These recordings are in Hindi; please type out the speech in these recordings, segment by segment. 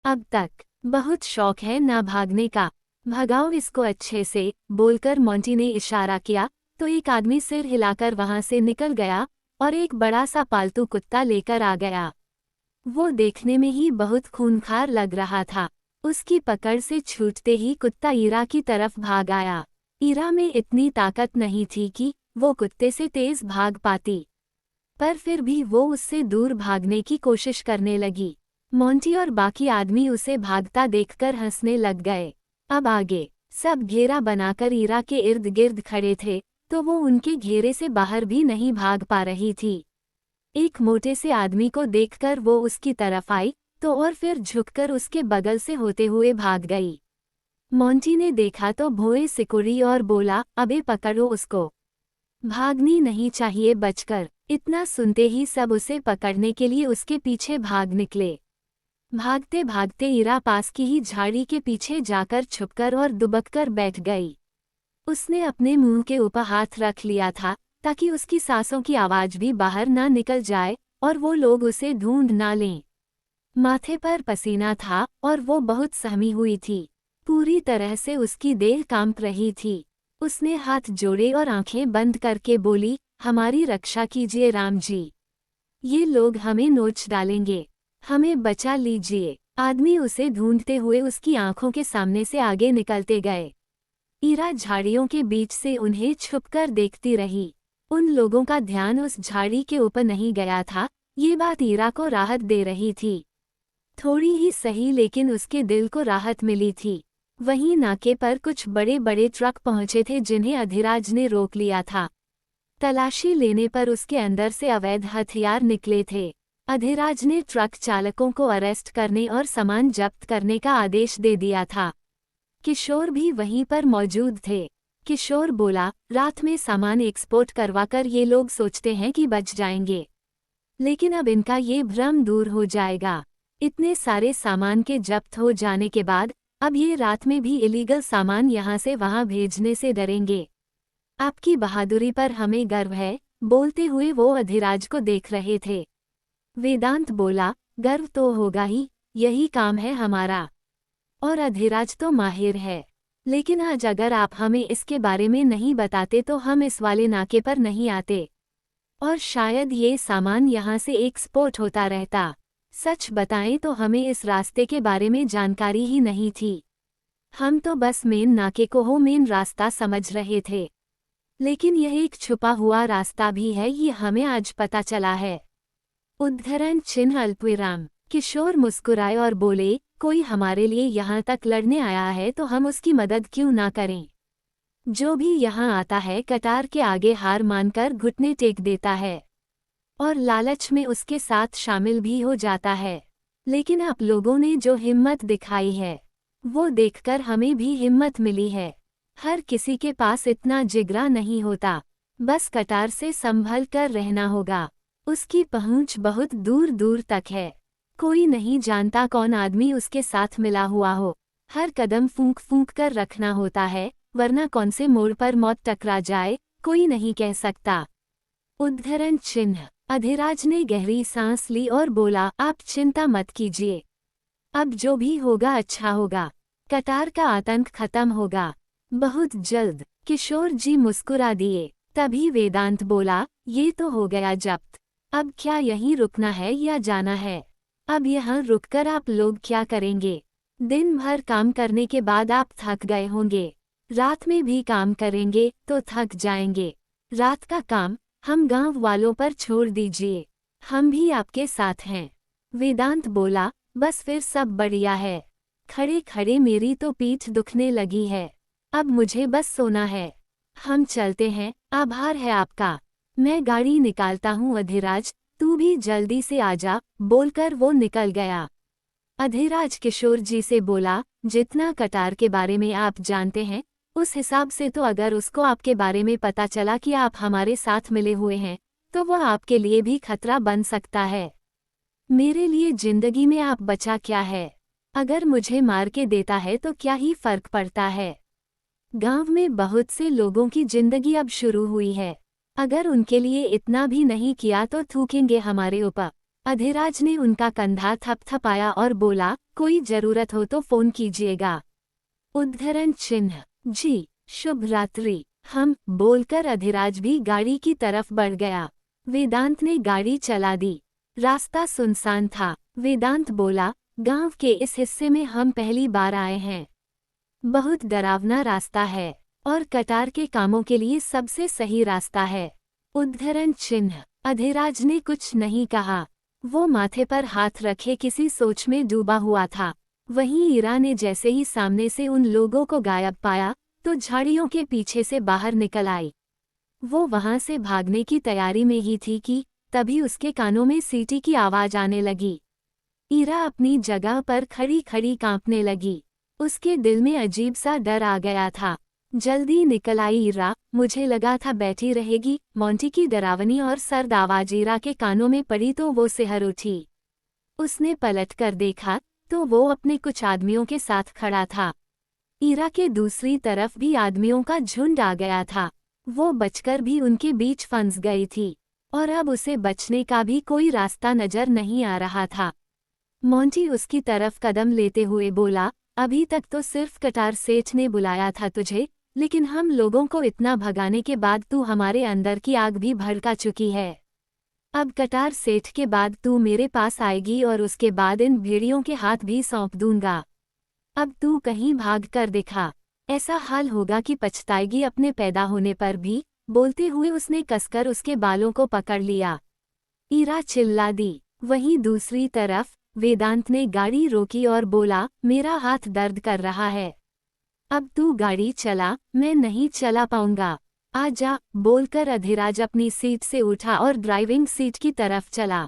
अब तक बहुत शौक है ना भागने का, भगाओ इसको अच्छे से, बोलकर मोंटी ने इशारा किया तो एक आदमी सिर हिलाकर वहां से निकल गया और एक बड़ा सा पालतू कुत्ता लेकर आ गया। वो देखने में ही बहुत खूंखार लग रहा था। उसकी पकड़ से छूटते ही कुत्ता ईरा की तरफ भाग आया। ईरा में इतनी ताकत नहीं थी कि वो कुत्ते से तेज भाग पाती, पर फिर भी वो उससे दूर भागने की कोशिश करने लगी। मोंटी और बाकी आदमी उसे भागता देखकर हंसने लग गए। अब आगे सब घेरा बनाकर ईरा के इर्द गिर्द खड़े थे, तो वो उनके घेरे से बाहर भी नहीं भाग पा रही थी। एक मोटे से आदमी को देखकर वो उसकी तरफ आई तो और फिर झुककर उसके बगल से होते हुए भाग गई। मोंटी ने देखा तो भौएं सिकुड़ी और बोला, अबे पकड़ो उसको, भागनी नहीं चाहिए बचकर। इतना सुनते ही सब उसे पकड़ने के लिए उसके पीछे भाग निकले। भागते भागते ईरा पास की ही झाड़ी के पीछे जाकर छुपकर और दुबककर बैठ गई। उसने अपने मुंह के ऊपर हाथ रख लिया था ताकि उसकी सांसों की आवाज भी बाहर ना निकल जाए और वो लोग उसे ढूंढ ना लें। माथे पर पसीना था और वो बहुत सहमी हुई थी। पूरी तरह से उसकी देह कांप रही थी। उसने हाथ जोड़े और आंखें बंद करके बोली, हमारी रक्षा कीजिए राम जी, ये लोग हमें नोच डालेंगे, हमें बचा लीजिए। आदमी उसे ढूंढते हुए उसकी आंखों के सामने से आगे निकलते गए। ईरा झाड़ियों के बीच से उन्हें छुपकर देखती रही। उन लोगों का ध्यान उस झाड़ी के ऊपर नहीं गया था। ये बात ईरा को राहत दे रही थी। थोड़ी ही सही, लेकिन उसके दिल को राहत मिली थी। वहीं नाके पर कुछ बड़े बड़े ट्रक पहुंचे थे जिन्हें अधिराज ने रोक लिया था। तलाशी लेने पर उसके अंदर से अवैध हथियार निकले थे। अधिराज ने ट्रक चालकों को अरेस्ट करने और सामान जब्त करने का आदेश दे दिया था। किशोर भी वहीं पर मौजूद थे। किशोर बोला, रात में सामान एक्सपोर्ट करवाकर ये लोग सोचते हैं कि बच जाएंगे, लेकिन अब इनका ये भ्रम दूर हो जाएगा। इतने सारे सामान के जब्त हो जाने के बाद अब ये रात में भी इलीगल सामान यहाँ से वहाँ भेजने से डरेंगे। आपकी बहादुरी पर हमें गर्व है। बोलते हुए वो अधिराज को देख रहे थे। वेदांत बोला, गर्व तो होगा ही, यही काम है हमारा, और अधिराज तो माहिर है। लेकिन आज अगर आप हमें इसके बारे में नहीं बताते तो हम इस वाले नाके पर नहीं आते, और शायद ये सामान यहाँ से एक्सपोर्ट होता रहता। सच बताएं तो हमें इस रास्ते के बारे में जानकारी ही नहीं थी। हम तो बस मेन नाके को हो मेन रास्ता समझ रहे थे, लेकिन यह एक छुपा हुआ रास्ता भी है, ये हमें आज पता चला है। उद्धरण चिन्ह अल्पविराम। किशोर मुस्कुराए और बोले, कोई हमारे लिए यहाँ तक लड़ने आया है तो हम उसकी मदद क्यों ना करें। जो भी यहाँ आता है कटार के आगे हार मानकर घुटने टेक देता है और लालच में उसके साथ शामिल भी हो जाता है। लेकिन आप लोगों ने जो हिम्मत दिखाई है वो देखकर हमें भी हिम्मत मिली है। हर किसी के पास इतना जिगरा नहीं होता, बस कटार से संभल कर रहना होगा। उसकी पहुंच बहुत दूर दूर तक है। कोई नहीं जानता कौन आदमी उसके साथ मिला हुआ हो। हर कदम फूंक फूंक कर रखना होता है, वरना कौन से मोड़ पर मौत टकरा जाए कोई नहीं कह सकता। उद्धरण चिन्ह। अधिराज ने गहरी सांस ली और बोला, आप चिंता मत कीजिए, अब जो भी होगा अच्छा होगा। कटार का आतंक खत्म होगा बहुत जल्द। किशोर जी मुस्कुरा दिए। तभी वेदांत बोला, ये तो हो गया जब्त, अब क्या यहीं रुकना है या जाना है। अब यहाँ रुककर आप लोग क्या करेंगे। दिन भर काम करने के बाद आप थक गए होंगे, रात में भी काम करेंगे तो थक जाएंगे। रात का काम हम गांव वालों पर छोड़ दीजिए, हम भी आपके साथ हैं। वेदांत बोला, बस फिर सब बढ़िया है। खड़े खड़े मेरी तो पीठ दुखने लगी है, अब मुझे बस सोना है। हम चलते हैं, आभार है आपका, मैं गाड़ी निकालता हूँ। अधिराज तू भी जल्दी से आजा, बोलकर वो निकल गया। अधिराज किशोर जी से बोला, जितना कटार के बारे में आप जानते हैं उस हिसाब से तो अगर उसको आपके बारे में पता चला कि आप हमारे साथ मिले हुए हैं तो वह आपके लिए भी खतरा बन सकता है। मेरे लिए जिंदगी में आप बचा क्या है, अगर मुझे मार के देता है तो क्या ही फर्क पड़ता है। गांव में बहुत से लोगों की जिंदगी अब शुरू हुई है, अगर उनके लिए इतना भी नहीं किया तो थूकेंगे हमारे ऊपर। अधिराज ने उनका कंधा थपथपाया और बोला, कोई जरूरत हो तो फोन कीजिएगा। उद्धरण चिन्ह। जी, शुभ रात्रि। हम बोलकर अधिराज भी गाड़ी की तरफ बढ़ गया। वेदांत ने गाड़ी चला दी। रास्ता सुनसान था। वेदांत बोला, गांव के इस हिस्से में हम पहली बार आए हैं। बहुत डरावना रास्ता है और कटार के कामों के लिए सबसे सही रास्ता है। उद्धरण चिन्ह। अधिराज ने कुछ नहीं कहा। वो माथे पर हाथ रखे किसी सोच में डूबा हुआ था। वहीं ईरा ने जैसे ही सामने से उन लोगों को गायब पाया तो झाड़ियों के पीछे से बाहर निकल आई। वो वहां से भागने की तैयारी में ही थी कि तभी उसके कानों में सीटी की आवाज आने लगी। ईरा अपनी जगह पर खड़ी खड़ी कांपने लगी। उसके दिल में अजीब सा डर आ गया था। जल्दी निकल आई ईरा, मुझे लगा था बैठी रहेगी। मोंटी की डरावनी और सर्द आवाज ईरा के कानों में पड़ी तो वो सिहर उठी। उसने पलट कर देखा तो वो अपने कुछ आदमियों के साथ खड़ा था। ईरा के दूसरी तरफ भी आदमियों का झुंड आ गया था। वो बचकर भी उनके बीच फंस गई थी और अब उसे बचने का भी कोई रास्ता नजर नहीं आ रहा था। मोंटी उसकी तरफ कदम लेते हुए बोला, अभी तक तो सिर्फ कटार सेठ ने बुलाया था तुझे, लेकिन हम लोगों को इतना भगाने के बाद तू हमारे अंदर की आग भी भड़का चुकी है। अब कटार सेठ के बाद तू मेरे पास आएगी और उसके बाद इन भेड़ियों के हाथ भी सौंप दूंगा। अब तू कहीं भाग कर दिखा, ऐसा हाल होगा कि पछताएगी अपने पैदा होने पर भी। बोलते हुए उसने कसकर उसके बालों को पकड़ लिया। ईरा चिल्ला दी। वहीं दूसरी तरफ वेदांत ने गाड़ी रोकी और बोला, मेरा हाथ दर्द कर रहा है। अब तू गाड़ी चला, मैं नहीं चला पाऊंगा। आजा, बोलकर अधिराज अपनी सीट से उठा और ड्राइविंग सीट की तरफ चला।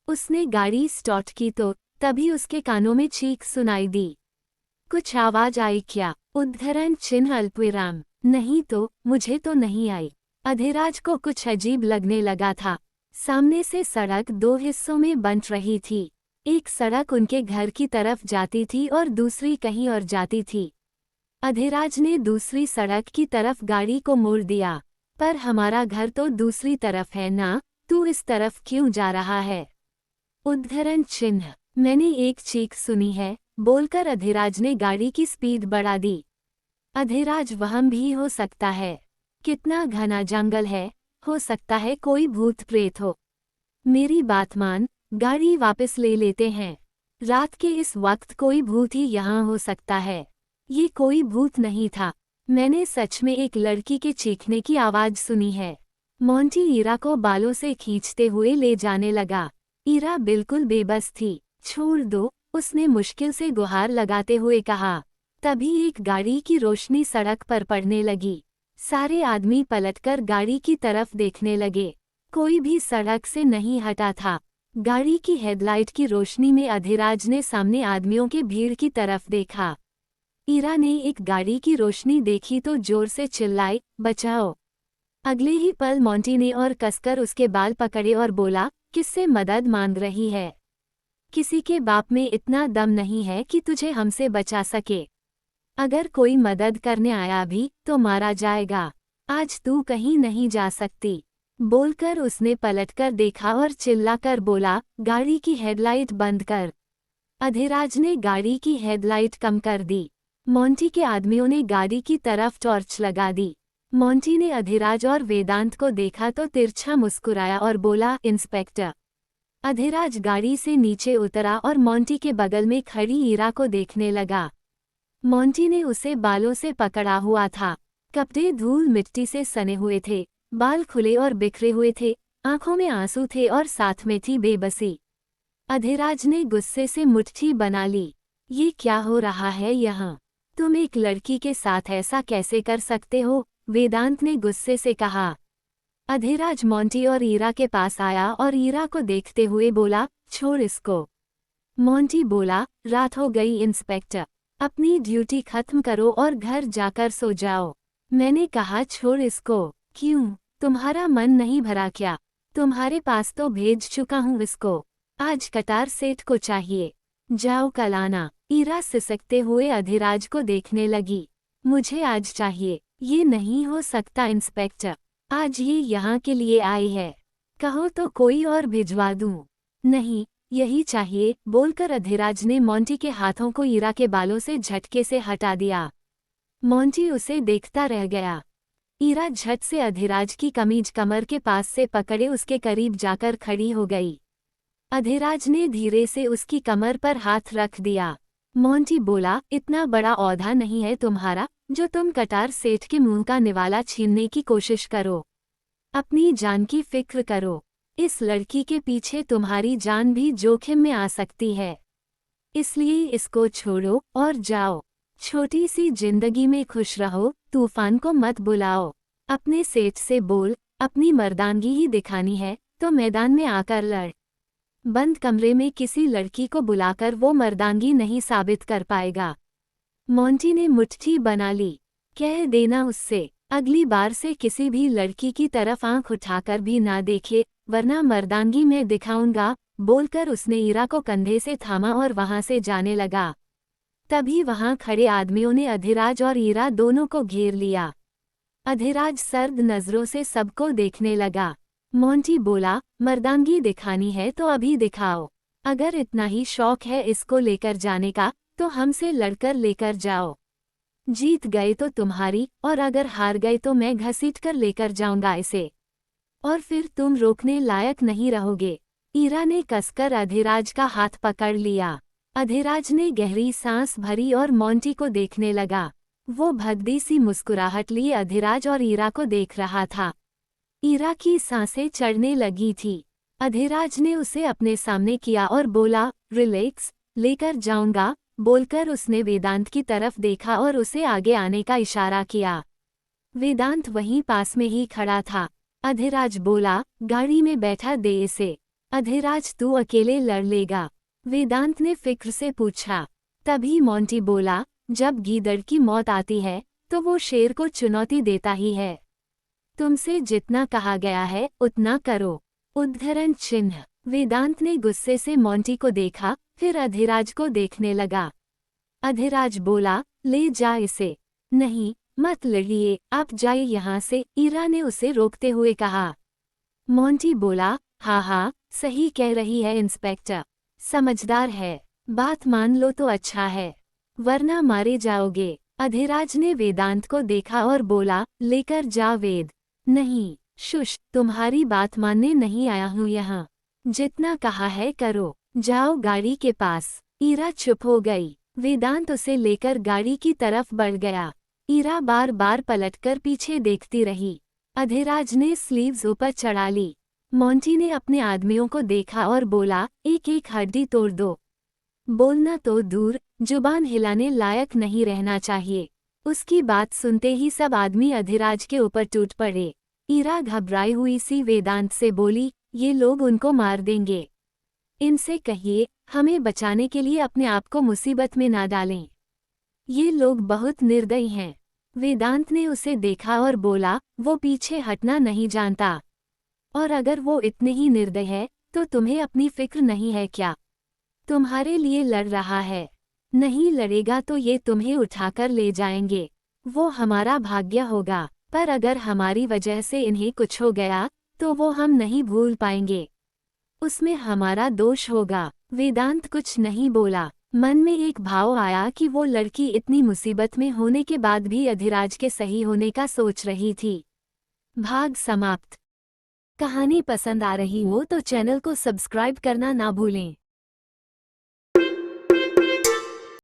उसने गाड़ी स्टार्ट की तो तभी उसके कानों में चीख सुनाई दी। कुछ आवाज आई क्या? उद्धरण चिन्ह अल्पविराम। नहीं तो, मुझे तो नहीं आई। अधिराज को कुछ अजीब लगने लगा था। सामने से सड़क दो हिस्सों में बंट रही थी। एक सड़क उनके घर की तरफ जाती थी और दूसरी कहीं और जाती थी। अधिराज ने दूसरी सड़क की तरफ गाड़ी को मोड़ दिया। पर हमारा घर तो दूसरी तरफ है ना, तू इस तरफ क्यों जा रहा है? उद्धरण चिन्ह। मैंने एक चीख सुनी है, बोलकर अधिराज ने गाड़ी की स्पीड बढ़ा दी। अधिराज वहम भी हो सकता है। कितना घना जंगल है, हो सकता है कोई भूत प्रेत हो। मेरी बात मान, गाड़ी वापस ले लेते हैं। रात के इस वक्त कोई भूत ही यहाँ हो सकता है। ये कोई भूत नहीं था, मैंने सच में एक लड़की के चीखने की आवाज सुनी है। मोंटी ईरा को बालों से खींचते हुए ले जाने लगा। ईरा बिल्कुल बेबस थी। छोड़ दो, उसने मुश्किल से गुहार लगाते हुए कहा। तभी एक गाड़ी की रोशनी सड़क पर पड़ने लगी। सारे आदमी पलटकर गाड़ी की तरफ देखने लगे। कोई भी सड़क से नहीं हटा था। गाड़ी की हेडलाइट की रोशनी में अधिराज ने सामने आदमियों के भीड़ की तरफ देखा। ईरा ने एक गाड़ी की रोशनी देखी तो जोर से चिल्लाई, बचाओ। अगले ही पल मोंटी ने और कसकर उसके बाल पकड़े और बोला, किससे मदद मांग रही है? किसी के बाप में इतना दम नहीं है कि तुझे हमसे बचा सके। अगर कोई मदद करने आया भी तो मारा जाएगा। आज तू कहीं नहीं जा सकती। बोलकर उसने पलटकर देखा और चिल्लाकर बोला, गाड़ी की हेडलाइट बंद कर। अधिराज ने गाड़ी की हेडलाइट कम कर दी। मोंटी के आदमियों ने गाड़ी की तरफ टॉर्च लगा दी। मोंटी ने अधिराज और वेदांत को देखा तो तिरछा मुस्कुराया और बोला, इंस्पेक्टर। अधिराज गाड़ी से नीचे उतरा और मोंटी के बगल में खड़ी ईरा को देखने लगा। मोंटी ने उसे बालों से पकड़ा हुआ था। कपड़े धूल मिट्टी से सने हुए थे, बाल खुले और बिखरे हुए थे, आंखों में आंसू थे और साथ में थी बेबसी। अधिराज ने गुस्से से मुट्ठी बना ली। ये क्या हो रहा है यहाँ? तुम एक लड़की के साथ ऐसा कैसे कर सकते हो? वेदांत ने गुस्से से कहा। अधिराज मोंटी और ईरा के पास आया और ईरा को देखते हुए बोला, छोड़ इसको। मोंटी बोला, रात हो गई इंस्पेक्टर, अपनी ड्यूटी खत्म करो और घर जाकर सो जाओ। मैंने कहा छोड़ इसको। क्यों, तुम्हारा मन नहीं भरा क्या? तुम्हारे पास तो भेज चुका हूँ इसको। आज कटार सेठ को चाहिए, जाओ कल आना। ईरा सिसकते हुए अधिराज को देखने लगी। मुझे आज चाहिए। ये नहीं हो सकता इंस्पेक्टर, आज ये यहाँ के लिए आई है। कहो तो कोई और भिजवा दूँ। नहीं, यही चाहिए, बोलकर अधिराज ने मोंटी के हाथों को ईरा के बालों से झटके से हटा दिया। मोंटी उसे देखता रह गया। ईरा झट से अधिराज की कमीज कमर के पास से पकड़े उसके करीब जाकर खड़ी हो गई। अधिराज ने धीरे से उसकी कमर पर हाथ रख दिया। मोंटी बोला, इतना बड़ा औधा नहीं है तुम्हारा जो तुम कटार सेठ के मुंह का निवाला छीनने की कोशिश करो। अपनी जान की फिक्र करो। इस लड़की के पीछे तुम्हारी जान भी जोखिम में आ सकती है, इसलिए इसको छोड़ो और जाओ। छोटी सी जिंदगी में खुश रहो, तूफान को मत बुलाओ। अपने सेठ से बोल, अपनी मर्दानगी ही दिखानी है तो मैदान में आकर लड़। बंद कमरे में किसी लड़की को बुलाकर वो मर्दानगी नहीं साबित कर पाएगा। मोंटी ने मुट्ठी बना ली। कह देना उससे अगली बार से किसी भी लड़की की तरफ आंख उठाकर भी ना देखे, वरना मर्दानगी मैं दिखाऊंगा, बोलकर उसने ईरा को कंधे से थामा और वहां से जाने लगा। तभी वहां खड़े आदमियों ने अधिराज और ईरा दोनों को घेर लिया। अधिराज सर्द नजरों से सबको देखने लगा। मोंटी बोला, मर्दानगी दिखानी है तो अभी दिखाओ। अगर इतना ही शौक है इसको लेकर जाने का तो हमसे लड़कर लेकर जाओ। जीत गए तो तुम्हारी, और अगर हार गए तो मैं घसीट कर लेकर जाऊंगा इसे, और फिर तुम रोकने लायक नहीं रहोगे। ईरा ने कसकर अधिराज का हाथ पकड़ लिया। अधिराज ने गहरी सांस भरी और मोंटी को देखने लगा। वो भद्दी सी मुस्कुराहट लिए अधिराज और ईरा को देख रहा था। ईरा की सांसें चढ़ने लगी थी। अधिराज ने उसे अपने सामने किया और बोला, रिलैक्स, लेकर जाऊंगा, बोलकर उसने वेदांत की तरफ देखा और उसे आगे आने का इशारा किया। वेदांत वहीं पास में ही खड़ा था। अधिराज बोला, गाड़ी में बैठा दे इसे। अधिराज, तू अकेले लड़ लेगा? वेदांत ने फिक्र से पूछा। तभी मोंटी बोला, जब गीदड़ की मौत आती है तो वो शेर को चुनौती देता ही है। तुमसे जितना कहा गया है उतना करो। उद्धरण चिन्ह। वेदांत ने गुस्से से मोंटी को देखा, फिर अधिराज को देखने लगा। अधिराज बोला, ले जा इसे। नहीं, मत लड़िए, आप जाइए यहाँ से, ईरा ने उसे रोकते हुए कहा। मोंटी बोला, हाँ, सही कह रही है इंस्पेक्टर, समझदार है, बात मान लो तो अच्छा है, वरना मारे जाओगे। अधिराज ने वेदांत को देखा और बोला, लेकर जा वेद। नहीं, शुश, तुम्हारी बात मानने नहीं आया हूँ यहाँ। जितना कहा है करो, जाओ गाड़ी के पास। ईरा चुप हो गई। वेदांत उसे लेकर गाड़ी की तरफ बढ़ गया। ईरा बार बार पलटकर पीछे देखती रही। अधिराज ने स्लीव्स ऊपर चढ़ा ली। मोंटी ने अपने आदमियों को देखा और बोला, एक एक हड्डी तोड़ दो। बोलना तो दूर, जुबान हिलाने लायक नहीं रहना चाहिए। उसकी बात सुनते ही सब आदमी अधिराज के ऊपर टूट पड़े। ईरा घबराई हुई सी वेदांत से बोली, ये लोग उनको मार देंगे। इनसे कहिए, हमें बचाने के लिए अपने आप को मुसीबत में ना डालें। ये लोग बहुत निर्दयी हैं। वेदांत ने उसे देखा और बोला, वो पीछे हटना नहीं जानता। और अगर वो इतने ही निर्दयी है तो तुम्हें अपनी फिक्र नहीं है क्या? तुम्हारे लिए लड़ रहा है। नहीं लड़ेगा तो ये तुम्हें उठाकर ले जाएंगे। वो हमारा भाग्य होगा, पर अगर हमारी वजह से इन्हें कुछ हो गया तो वो हम नहीं भूल पाएंगे। उसमें हमारा दोष होगा। वेदांत कुछ नहीं बोला। मन में एक भाव आया कि वो लड़की इतनी मुसीबत में होने के बाद भी अधिराज के सही होने का सोच रही थी। भाग समाप्त। कहानी पसंद आ रही हो तो चैनल को सब्सक्राइब करना ना भूलें।